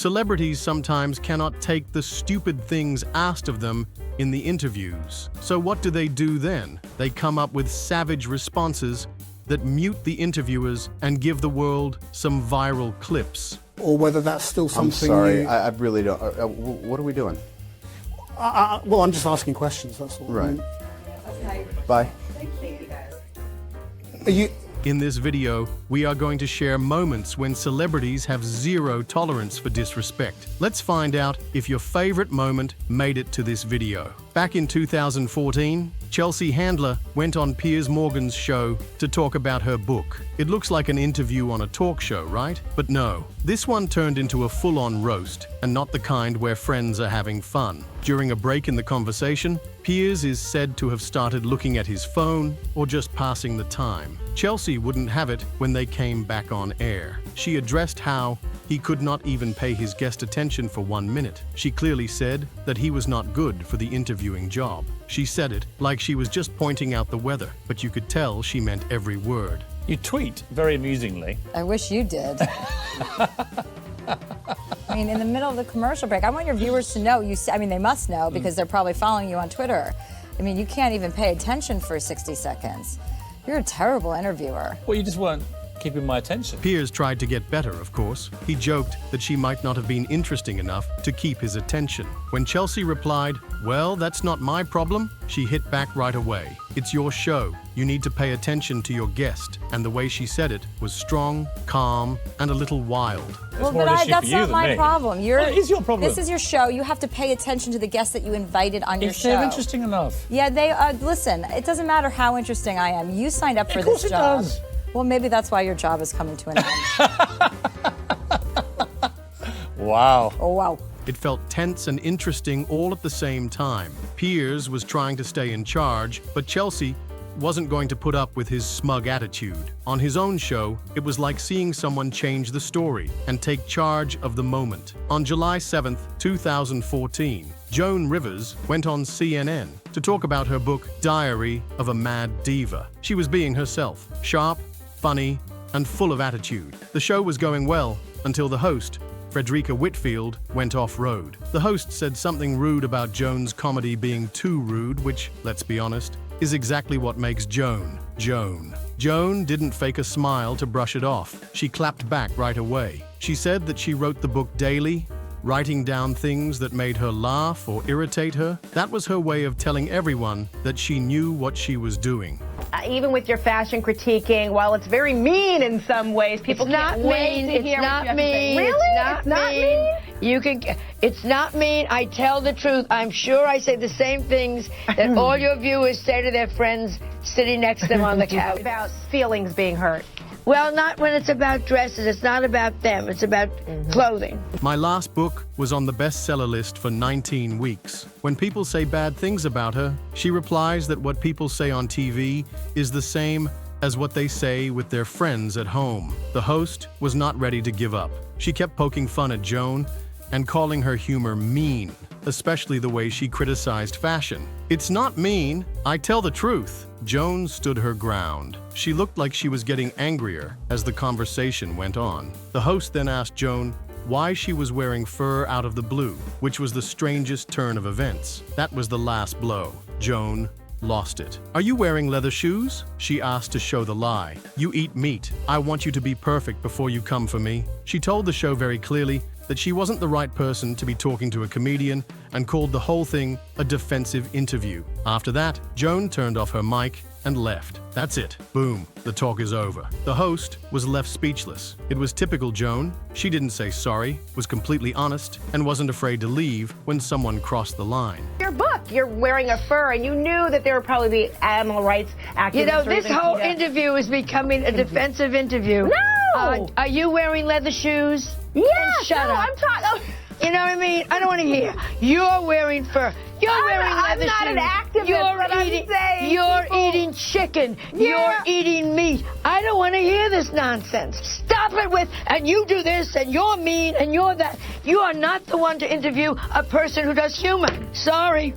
Celebrities sometimes cannot take the stupid things asked of them in the interviews. So what do they do then? They come up with savage responses that mute the interviewers and give the world some viral clips. Or whether that's still something I'm sorry, you... I really don't. What are we doing? well, I'm just asking questions, that's all. Right. Okay. Bye. Thank you, guys. Are you... In this video, we are going to share moments when celebrities have zero tolerance for disrespect. Let's find out if your favorite moment made it to this video. Back in 2014, Chelsea Handler went on Piers Morgan's show to talk about her book. It looks like an interview on a talk show, right? But no, this one turned into a full-on roast, and not the kind where friends are having fun. During a break in the conversation, Piers is said to have started looking at his phone or just passing the time. Chelsea wouldn't have it when they came back on air. She addressed how he could not even pay his guest attention for 1 minute. She clearly said that he was not good for the interviewing job. She said it like she was just pointing out the weather, but you could tell she meant every word. You tweet very amusingly. I wish you did. I mean, in the middle of the commercial break, I want your viewers to know, they must know because they're probably following you on Twitter. I mean, you can't even pay attention for 60 seconds. You're a terrible interviewer. Well, you just weren't keeping my attention. Piers tried to get better, of course. He joked that she might not have been interesting enough to keep his attention. When Chelsea replied, "Well, that's not my problem," she hit back right away. "It's your show. You need to pay attention to your guest." And the way she said it was strong, calm, and a little wild. Well, more but an issue that's for you not than my me. problem. Well, it is your problem. This is your show. You have to pay attention to the guests that you invited on your If show. they're interesting enough. Yeah, they listen, it doesn't matter how interesting I am. You signed up for Of course this it job. does. Well, maybe that's why your job is coming to an end. Wow. Oh, wow. It felt tense and interesting all at the same time. Piers was trying to stay in charge, but Chelsea wasn't going to put up with his smug attitude. On his own show, it was like seeing someone change the story and take charge of the moment. On July 7th, 2014, Joan Rivers went on CNN to talk about her book, Diary of a Mad Diva. She was being herself, sharp, funny, and full of attitude. The show was going well until the host, Frederica Whitfield, went off-road. The host said something rude about Joan's comedy being too rude, which, let's be honest, is exactly what makes Joan, Joan. Joan didn't fake a smile to brush it off. She clapped back right away. She said that she wrote the book daily, writing down things that made her laugh or irritate her. That was her way of telling everyone that she knew what she was doing. Even with your fashion critiquing, while it's very mean in some ways, people can't wait to hear what you have to say. Really? It's not mean? You can. It's not mean. I tell the truth. I'm sure I say the same things that all your viewers say to their friends sitting next to them on the couch. About feelings being hurt. Well, not when it's about dresses. It's not about them. It's about clothing. My last book was on the bestseller list for 19 weeks. When people say bad things about her, she replies that what people say on TV is the same as what they say with their friends at home. The host was not ready to give up. She kept poking fun at Joan and calling her humor mean, especially the way she criticized fashion. "It's not mean. I tell the truth." Joan stood her ground. She looked like she was getting angrier as the conversation went on. The host then asked Joan why she was wearing fur out of the blue, which was the strangest turn of events. That was the last blow. Joan lost it. "Are you wearing leather shoes?" she asked to show the lie. "You eat meat. I want you to be perfect before you come for me." She told the show very clearly that she wasn't the right person to be talking to a comedian and called the whole thing a defensive interview. After that, Joan turned off her mic and left. That's it. Boom. The talk is over. The host was left speechless. It was typical Joan. She didn't say sorry, was completely honest, and wasn't afraid to leave when someone crossed the line. Your book, you're wearing a fur, and you knew that there would probably be animal rights activists. You know, or this even whole PETA. interview is becoming a defensive interview. No! Are you wearing leather shoes? Yeah, Shut no, up. I'm talking. You know what I mean? I don't want to hear. You're wearing fur. You're wearing leather shoes. I'm not an activist, but I'm saying You're people- eating chicken. Yeah. You're eating meat. I don't want to hear this nonsense. Stop it with, and you do this, and you're mean, and you're that. You are not the one to interview a person who does humor. Sorry.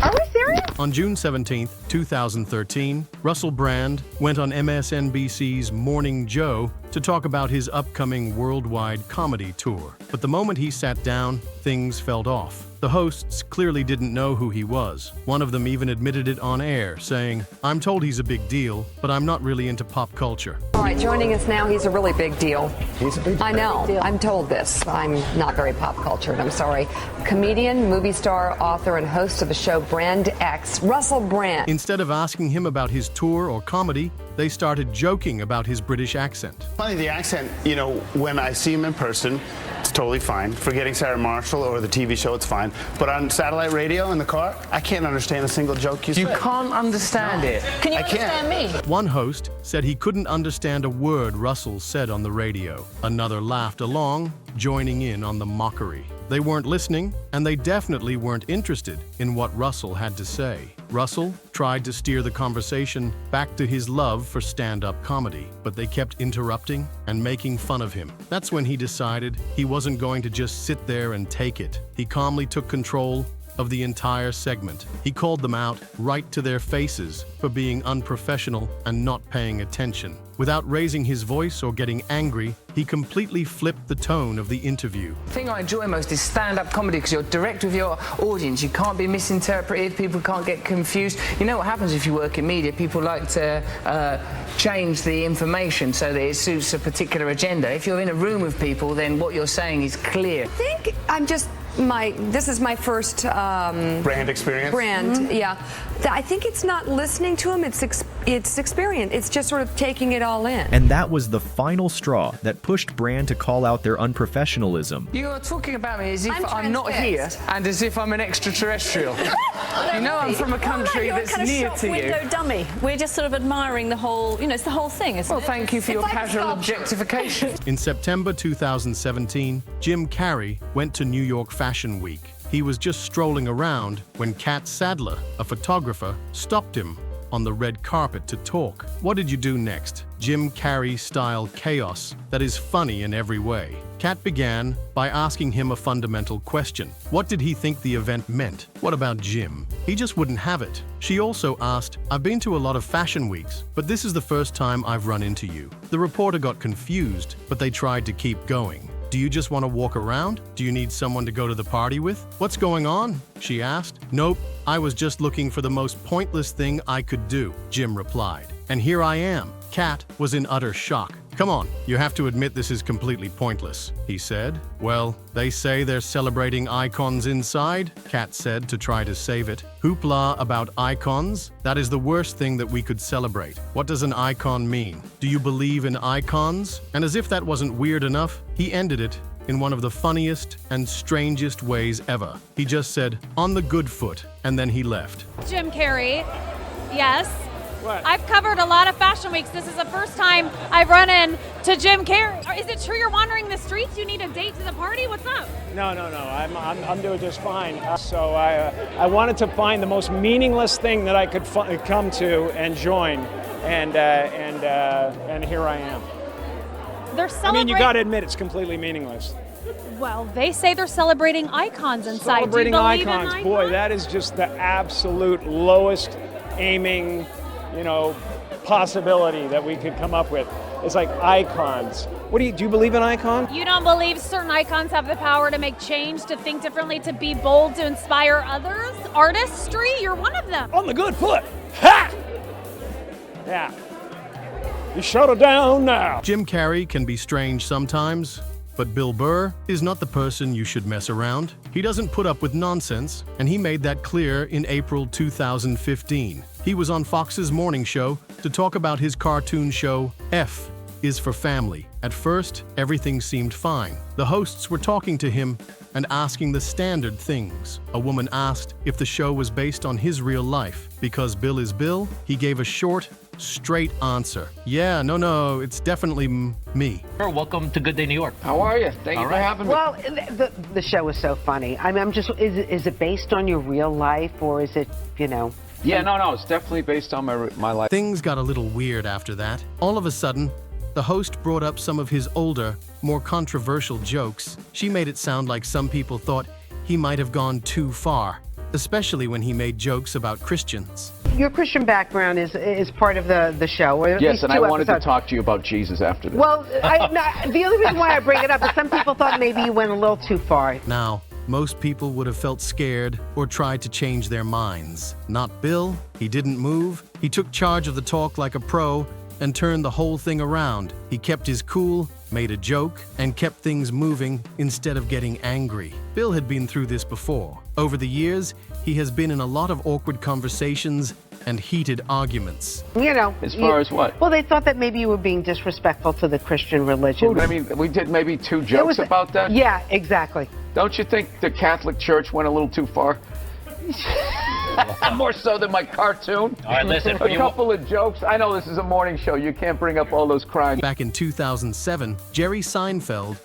Are we serious? On June 17th, 2013, Russell Brand went on MSNBC's Morning Joe to talk about his upcoming worldwide comedy tour. But the moment he sat down, things fell off. The hosts clearly didn't know who he was. One of them even admitted it on air, saying, "I'm told he's a big deal, but I'm not really into pop culture." All right, joining us now, he's a really big deal. He's a big deal. I know. I'm told this. I'm not very pop cultured. I'm sorry. Comedian, movie star, author, and host of the show Brand X, Russell Brand. Instead of asking him about his tour or comedy, they started joking about his British accent. Funny, the accent, you know, when I see him in person, it's totally fine. Forgetting Sarah Marshall or the TV show, it's fine. But on satellite radio in the car, I can't understand a single joke you say. You can't understand it. Can you I can't. understand me? One host said he couldn't understand a word Russell said on the radio. Another laughed along, joining in on the mockery. They weren't listening, and they definitely weren't interested in what Russell had to say. Russell tried to steer the conversation back to his love for stand-up comedy, but they kept interrupting and making fun of him. That's when he decided he wasn't going to just sit there and take it. He calmly took control of the entire segment. He called them out right to their faces for being unprofessional and not paying attention. Without raising his voice or getting angry, he completely flipped the tone of the interview. The thing I enjoy most is stand-up comedy because you're direct with your audience. You can't be misinterpreted. People can't get confused. You know what happens if you work in media? People like to change the information so that it suits a particular agenda. If you're in a room with people, then what you're saying is clear. I think I'm just this is my first Brand experience? yeah. I think it's not listening to him, it's experience. It's just sort of taking it all in. And that was the final straw that pushed Brand to call out their unprofessionalism. You're talking about me as if I'm not here and as if I'm an extraterrestrial. You know I'm from a country that's near to you. Window dummy. We're just sort of admiring the whole, you know, it's the whole thing, isn't it? Well, thank you for your casual objectification. In September 2017, Jim Carrey went to New York Fashion Week. He was just strolling around when Kat Sadler, a photographer, stopped him on the red carpet to talk. What did you do next? Jim Carrey-style chaos that is funny in every way. Kat began by asking him a fundamental question. What did he think the event meant? What about Jim? He just wouldn't have it. She also asked, "I've been to a lot of fashion weeks, but this is the first time I've run into you." The reporter got confused, but they tried to keep going. "Do you just want to walk around? Do you need someone to go to the party with? What's going on?" she asked. "Nope, I was just looking for the most pointless thing I could do," Jim replied. "And here I am." Kat was in utter shock. "Come on, you have to admit this is completely pointless," he said. "Well, they say they're celebrating icons inside," Kat said to try to save it. "Hoopla about icons? That is the worst thing that we could celebrate. What does an icon mean? Do you believe in icons?" And as if that wasn't weird enough, he ended it in one of the funniest and strangest ways ever. He just said, "On the good foot," and then he left. Jim Carrey, yes. What? I've covered a lot of fashion weeks. This is the first time I've run into Jim Carrey. Is it true you're wandering the streets? You need a date to the party? What's up? No. I'm doing just fine. So I wanted to find the most meaningless thing that I could come to and join, and here I am. They're celebrating. I mean, you got to admit it's completely meaningless. Well, they say they're celebrating icons inside. Celebrating Do you believe icons, in icons? boy, that is just the absolute lowest aiming, possibility that we could come up with. It's like icons. Do you believe in icons? You don't believe certain icons have the power to make change, to think differently, to be bold, to inspire others? Artistry, you're one of them. On the good foot. Ha! Yeah. You shut it down now. Jim Carrey can be strange sometimes, but Bill Burr is not the person you should mess around. He doesn't put up with nonsense, and he made that clear in April 2015. He was on Fox's morning show to talk about his cartoon show, F is for Family. At first, everything seemed fine. The hosts were talking to him and asking the standard things. A woman asked if the show was based on his real life. Because Bill is Bill, he gave a short, straight answer. "Yeah, no, it's definitely me." Welcome to Good Day New York. How are you? Thank you for having me. Well, the show was so funny. I mean, is it based on your real life, or is it, Yeah, no, it's definitely based on my life. Things got a little weird after that. All of a sudden, the host brought up some of his older, more controversial jokes. She made it sound like some people thought he might have gone too far, especially when he made jokes about Christians. Your Christian background is part of the show. Or at Yes, least and two I wanted episodes. to talk to you about Jesus after this. Well, the only reason why I bring it up is some people thought maybe you went a little too far. Now, most people would have felt scared or tried to change their minds. Not Bill. He didn't move. He took charge of the talk like a pro and turned the whole thing around. He kept his cool, made a joke, and kept things moving instead of getting angry. Bill had been through this before. Over the years, he has been in a lot of awkward conversations and heated arguments. You know. As far as what? Well, they thought that maybe you were being disrespectful to the Christian religion. I mean, we did maybe 2 jokes about that? Yeah, exactly. Don't you think the Catholic Church went a little too far? More so than my cartoon. All right, listen. A couple of jokes. I know this is a morning show. You can't bring up all those crimes. Back in 2007, Jerry Seinfeld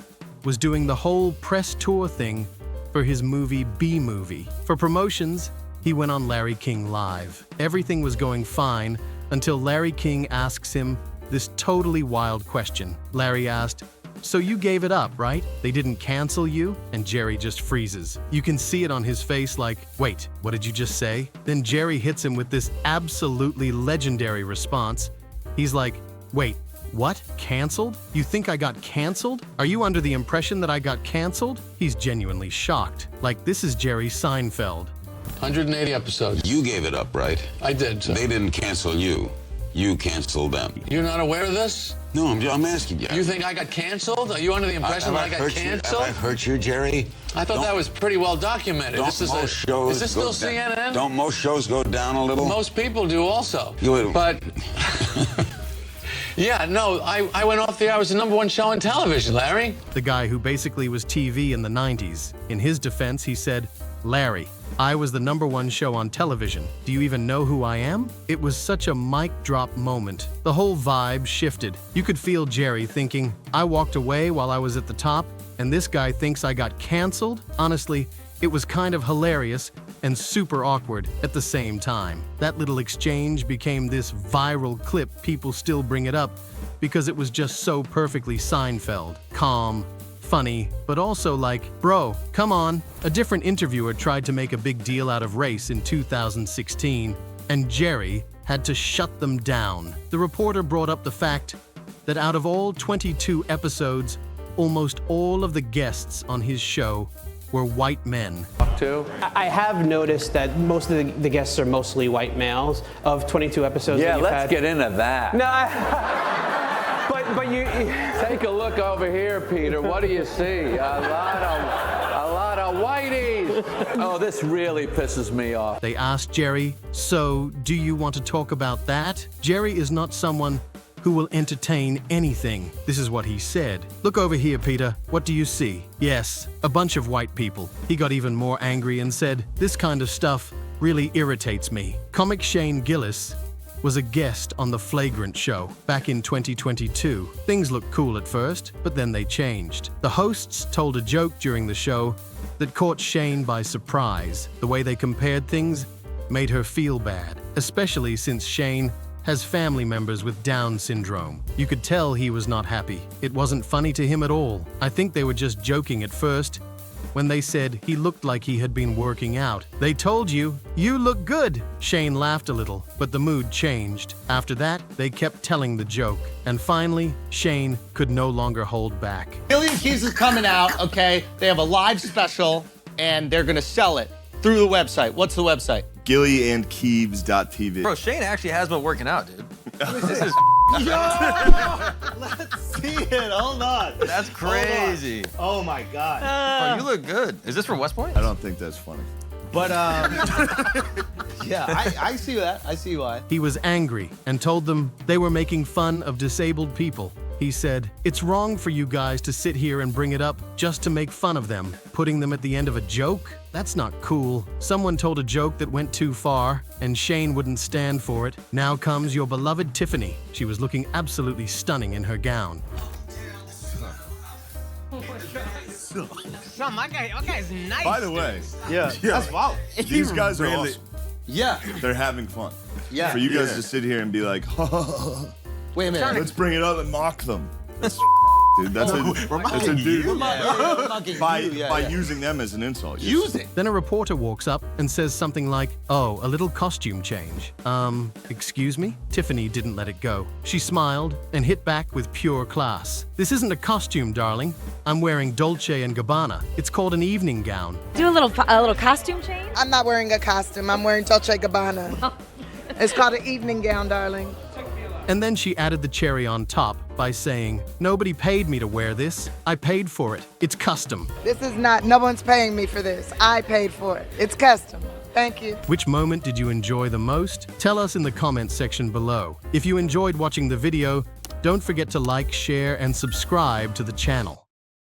was doing the whole press tour thing for his movie B-Movie. For promotions, he went on Larry King Live. Everything was going fine until Larry King asks him this totally wild question. Larry asked, "So you gave it up, right? They didn't cancel you?" And Jerry just freezes. You can see it on his face like, "Wait, what did you just say?" Then Jerry hits him with this absolutely legendary response. He's like, "Wait, what? Canceled? You think I got canceled? Are you under the impression that I got canceled?" He's genuinely shocked. Like, this is Jerry Seinfeld. 180 episodes. You gave it up, right? I did, sir. They didn't cancel you. You canceled them. You're not aware of this? No, I'm asking you. You think I got canceled? Are you under the impression that I got canceled? Have I hurt you, Jerry? I thought that was pretty well documented. Is this still CNN? Don't most shows go down a little? Most people do also. You but yeah, no, I went off the air. I was the #1 show on television, Larry. The guy who basically was TV in the 90s. In his defense, he said, "Larry, I was the #1 show on television. Do you even know who I am?" It was such a mic drop moment. The whole vibe shifted. You could feel Jerry thinking, "I walked away while I was at the top, and this guy thinks I got canceled?" Honestly, it was kind of hilarious and super awkward at the same time. That little exchange became this viral clip. People still bring it up because it was just so perfectly Seinfeld. Calm, funny, but also like, bro, come on. A different interviewer tried to make a big deal out of race in 2016, and Jerry had to shut them down. The reporter brought up the fact that out of all 22 episodes, almost all of the guests on his show were white men. I have noticed that most of the guests are mostly white males. Of 22 episodes that you've had. Yeah, let's get into that. No, but you take a look over here, Peter. What do you see? A lot of whiteys. Oh, this really pisses me off. They asked Jerry, "So, do you want to talk about that?" Jerry is not someone who will entertain anything. This is what he said. "Look over here, Peter. What do you see?" "Yes, a bunch of white people." He got even more angry and said, "This kind of stuff really irritates me." Comic Shane Gillis was a guest on The Flagrant Show back in 2022. Things looked cool at first, but then they changed. The hosts told a joke during the show that caught Shane by surprise. The way they compared things made her feel bad, especially since Shane has family members with Down syndrome. You could tell he was not happy. It wasn't funny to him at all. I think they were just joking at first when they said he looked like he had been working out. "They told you, you look good." Shane laughed a little, but the mood changed. After that, they kept telling the joke. And finally, Shane could no longer hold back. Gilly and Keeves is coming out, okay? They have a live special, and they're gonna sell it through the website. What's the website? GillyandKeeves.tv. Bro, Shane actually has been working out, dude. This is Let's see it. Hold on. That's crazy. Oh my God. Bro, you look good. Is this from West Point? I don't think that's funny. But yeah, I see that. I see why. He was angry and told them they were making fun of disabled people. He said, "It's wrong for you guys to sit here and bring it up just to make fun of them. Putting them at the end of a joke? That's not cool." Someone told a joke that went too far, and Shane wouldn't stand for it. Now comes your beloved Tiffany. She was looking absolutely stunning in her gown. My guy's nice. By the way, that's wow. These guys are really, awesome. Yeah. They're having fun. Yeah. For you guys to sit here and be like, wait a minute. let's bring it up and mock them. That's dude. That's a dude. We're mocking By you, yeah, by yeah. using them as an insult. Use it. Then a reporter walks up and says something like, "Oh, a little costume change." Excuse me? Tiffany didn't let it go. She smiled and hit back with pure class. "This isn't a costume, darling. I'm wearing Dolce & Gabbana. It's called an evening gown." Do a little costume change? I'm not wearing a costume. I'm wearing Dolce & Gabbana. It's called an evening gown, darling. And then she added the cherry on top by saying, "Nobody paid me to wear this. I paid for it. It's custom." This is not, no one's paying me for this. I paid for it. It's custom. Thank you. Which moment did you enjoy the most? Tell us in the comments section below. If you enjoyed watching the video, don't forget to like, share, and subscribe to the channel.